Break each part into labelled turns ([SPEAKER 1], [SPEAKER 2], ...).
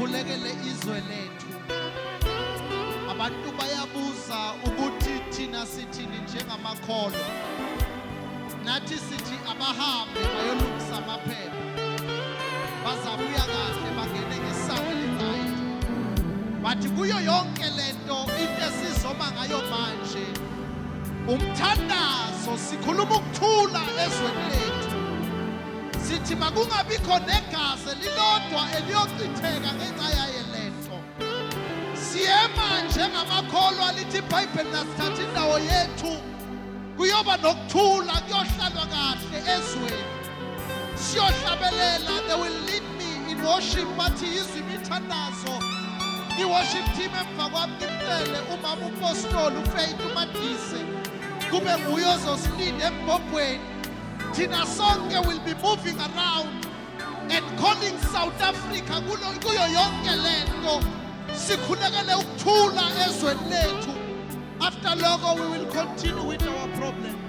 [SPEAKER 1] sikhulekele izwe lethu. Abantu bayabuza ukuthi thina sithini njengamakholwa. Nathi sithi abahambe bayolungisa amaphepha. Bazabuya kahle bangene ngesango eliqhayithi. Bathi kuyo yonke lento into esizoma ngayo manje umthandazo, sikhuluma ukuthula ezweni lethu. Sithi makungabikho negazi elilodwa eliyochitheka ngenxa yayo lento. Siyema njengamakholwa lithi iBhayibheli nasithatha indawo yethu kuyoba nokuthula, kuyohlalwa kahle ezweni. Siyohlabelela, they will lead me in worship. Bathi yizwi imithandazo. I-worship team emva kwami ngimcele umama uPostoli uFaith uMadise kube nguye ozosilinda embhobhweni. Thina sonke will be moving around and calling South Africa kuyo yonke lento. Sikhulekele ukuthula ezweni lethu. After logo we will continue with our program.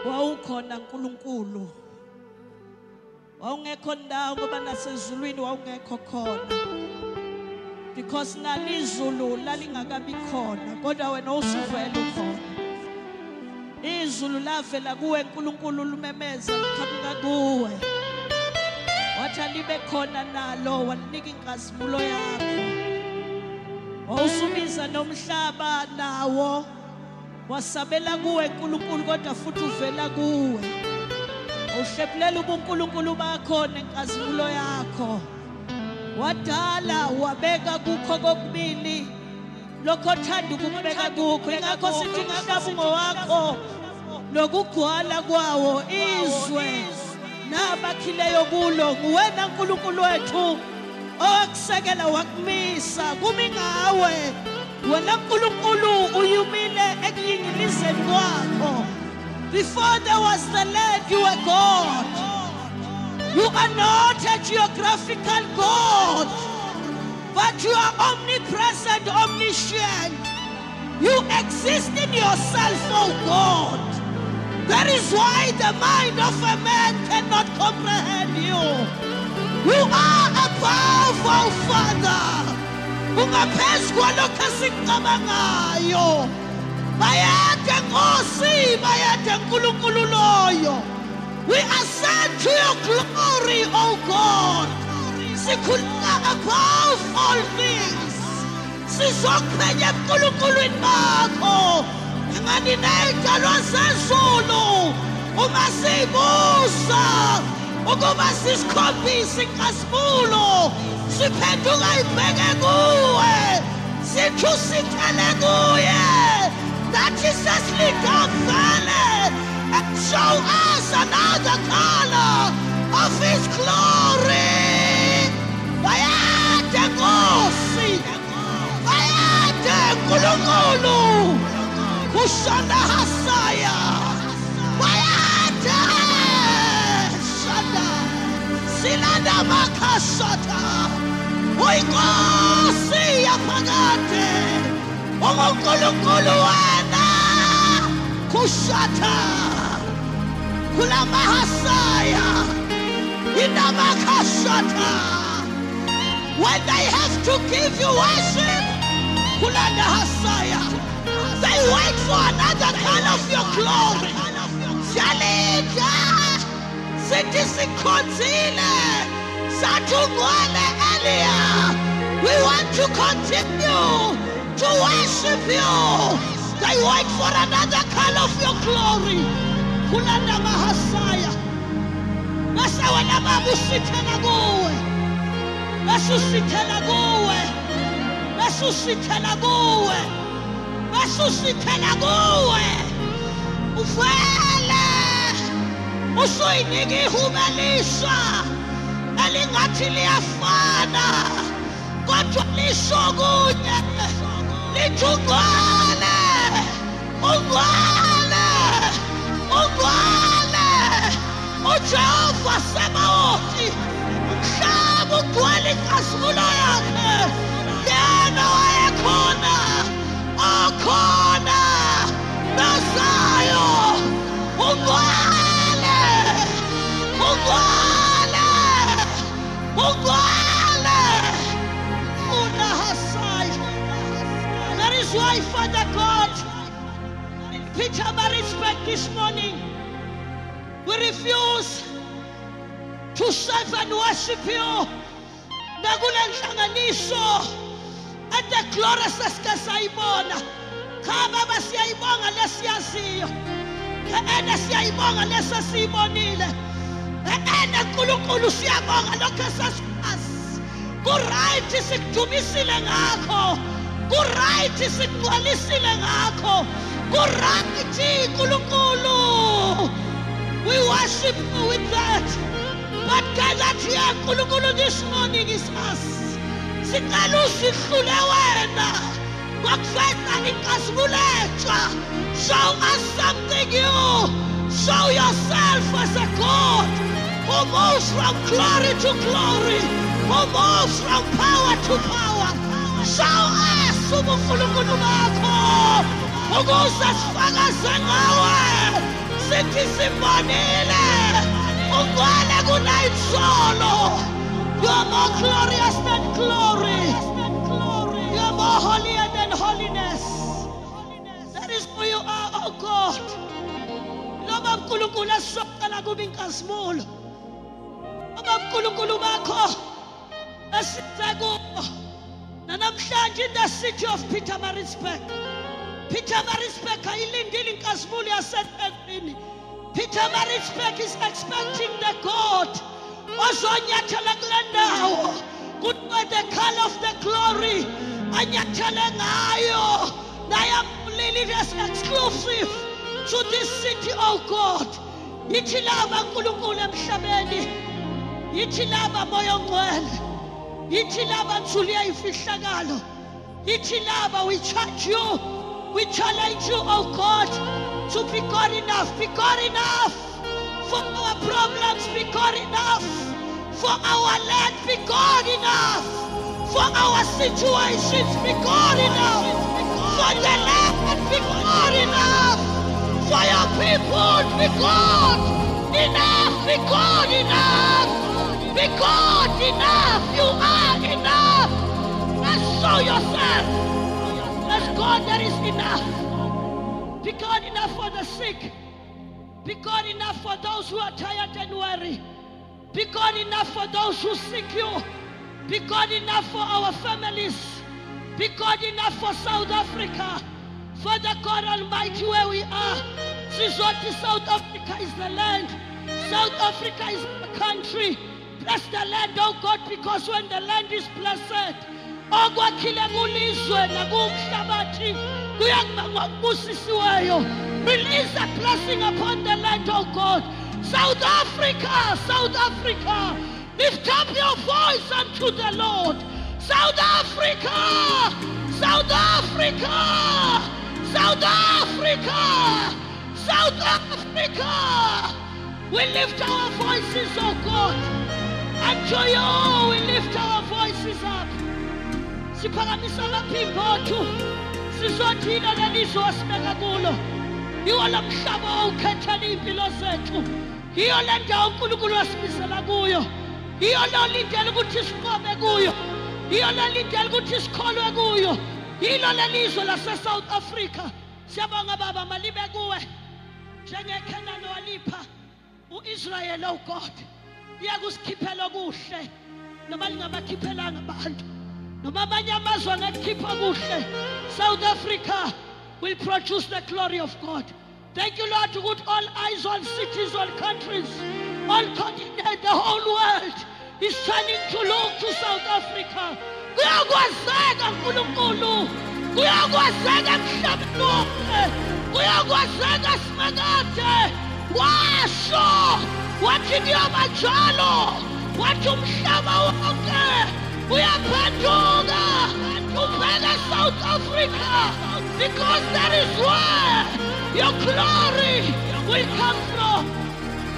[SPEAKER 1] Wawukhona uNkulunkulu, wawungekho ndawo ngoba nasezulwini wawungekho khona, because nalizulu lalingakabi khona kodwa wena usuvela ukhona. Izulu lavela kuwe, uNkulunkulu lumemeza liqhamuka kuwe, wathi libe khona nalo, walinika inkazimulo yakho. Wawusubiza nomhlaba nawo, wasabela kuwe uNkulunkulu kodwa futhi uvela kuwe. Usheplela ubuNkulunkulu bakho nenkazimulo yakho. Wadala wabeka kukho kokubili lokho othanda ukubeka kukho. Ingakho sithi ngabungo wakho nokugcwala kwawo izwe nabakhileyo kulo. Nguwena uNkulunkulu wethu owakusekela wakumisa. Kumi ngawe wena uNkulunkulu uyumile ekuyingilizeni kwakho. Before there was the land, you were God. You are not a geographical God, but you are omnipresent, omniscient. You exist in yourself, oh God. That is why the mind of a man cannot comprehend you. You are above, oh Father. Ungaphezu kwalokho esikucabangayo. Bayade Nkosi, bayade uNkulunkulu loyo. We ascend to your glory, oh God. Sikhuleka above all things. Sizokuphenya ebuNkulunkulu bakho. Ngani ney'tshalo zezulu. Uma sibusa ukuba sisikhombise inkazimulo. Siphenduka ibheke kuwe. Sithi usithele kuye. That Jesus lead up valley and show us another color of his glory. Bayade Nkosi, bayade uNkulunkulu, kushanda hasaya, bayade shanda, silanda makashata, uNkosi yaphakade, uNkulunkulu wena, kushata, kulamahasaya, inamakashata.
[SPEAKER 2] When they have to give you worship, Kulanda Hasaya, they wait for another kind of your glory. Shalita, Citizen Conzile, Satungwale Elia. We want to continue to worship you. They wait for another kind of your glory. Kulanda Mahasaya. Basa wena babusithela kuwe. Basusithela kuwe. Basusithela kuwe. Basusithela kuwe. Ufele. Usuyinika ihubeliswa. Elingathi liyafana. Kodwa lisho kunye. Lithungwane. Ungwane. Ungwane. Ujehova Sebaothi. Umhlaba ugcwele inkazimulo yakhe. Yena wayekhona. Okhona. Nozayo. Ungwane. Ungwane. Ungwane. Unahasaya. That is why, Father God, in Pietermaritzburg this morning, we refuse to serve and worship you. Nakule nhlanganiso at the glorious esasayibona. Khaba basiyayibonga lesiyaziyo. Ena siyayibonga lesasiyibonile. Ena uNkulunkulu siyabonga lokho esasiyazi. Ku-right sikudumisile ngakho. Ku-right sikugcwalisile ngakho. Ku-right uNkulunkulu. We worship you with that. But gathered here, Nkulunkulu, this morning is us. Sicela usihlule wena. Ngokuveza inkazimulo ethu. Show us something new. Show yourself as a God who moves from glory to glory, who moves from power to power. Show us ubuNkulunkulu bakho. Ukuze sifakaze ngawe. Sithi simbonile. Ungcwele kunayizolo. You are more glorious than glory. You are more holier than holiness. That is who you are, oh God. Loba uNkulunkulu esisoqala kuba inkazimulo. Loba uNkulunkulu bakho esize kubo. Namhlanje in the city of Pietermaritzburg. Pietermaritzburg ayilindile inkazimulo yaseThekwini. Pietermaritzburg is expecting the God ozonyathela kule ndawo. Kuthiwe the call of the glory anyathele ngayo. Naye it is exclusive to this city, oh God. Yithi laba uNkulunkulu emhlabeni. Yithi laba moya ongcwele. Yithi laba nthuli ifihlakalo. Yithi laba we charge you. We challenge you, oh God, to be God enough. Be God enough for our problems. Be God enough for our land. Be God enough for our situations. Be God enough for the land. Be God enough for your people. Be God enough. Be God enough. Be God enough. You are enough. Let's show yourself. As God that is enough. Be God enough for the sick. Be God enough for those who are tired and weary. Be God enough for those who seek you. Be God enough for our families. Be God enough for South Africa. Father God Almighty, where we are, South Africa is the land. South Africa is the country. Bless the land, oh God, because when the land is blessed, release a blessing upon the land, oh God. South Africa, South Africa, lift up your voice unto the Lord. South Africa, South Africa, South Africa, South Africa. We lift our voices, oh God. Unto you, we lift our voices up. Siphakamisa amaphimbo ethu sizothina lelizwe asibeka kulo. Yiwo lo mhlaba owukhethela iy'mpilo zethu. Yiyo le ndawo uNkulunkulu wasimisela kuyo. Yiyo lo lindele ukuthi siqobe kuyo. Iyo lelindlela ukuthi sikholwe kuyo. Yilo lelizwe lase-South Africa. Siyabonga baba malibe kuwe. NjengeKenani walipha u-Israyeli, oh God. Iyakusikhiphela okuhle. Noma lingabakhiphelanga abantu. Noma abanye amazwe angakukhipha okuhle. South Africa will produce the glory of God. Thank you, Lord, to put all eyes on cities, on countries, all continents, the whole world is turning to look to South Africa. Kuyakwazeka nkulunkulu. Kuyakwazeka emhlabeni wonke. Kuyakwazeka simakade. Washo wathi kuyoba njalo. Wathi umhlaba wonke uyaphenduka ubheke South Africa, because that is where your glory will come from.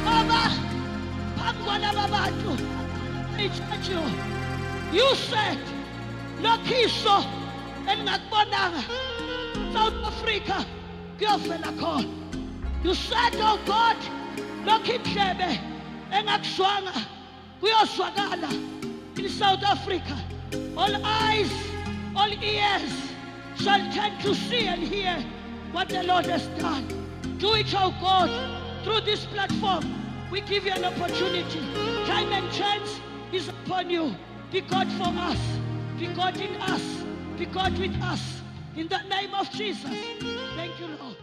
[SPEAKER 2] Baba, phambi kwalaba bantu, I charge you said, lokhiso engakubonanga South Africa kuyofela khona. You said, oh God, lokhi indlebe engakuzwanga kuyozwakala in South Africa. All eyes, all ears shall turn to see and hear what the Lord has done. Do it, oh God, through this platform. We give you an opportunity. Time and chance is upon you. Be God for us. Be God in us. Be God with us. In the name of Jesus. Thank you, Lord.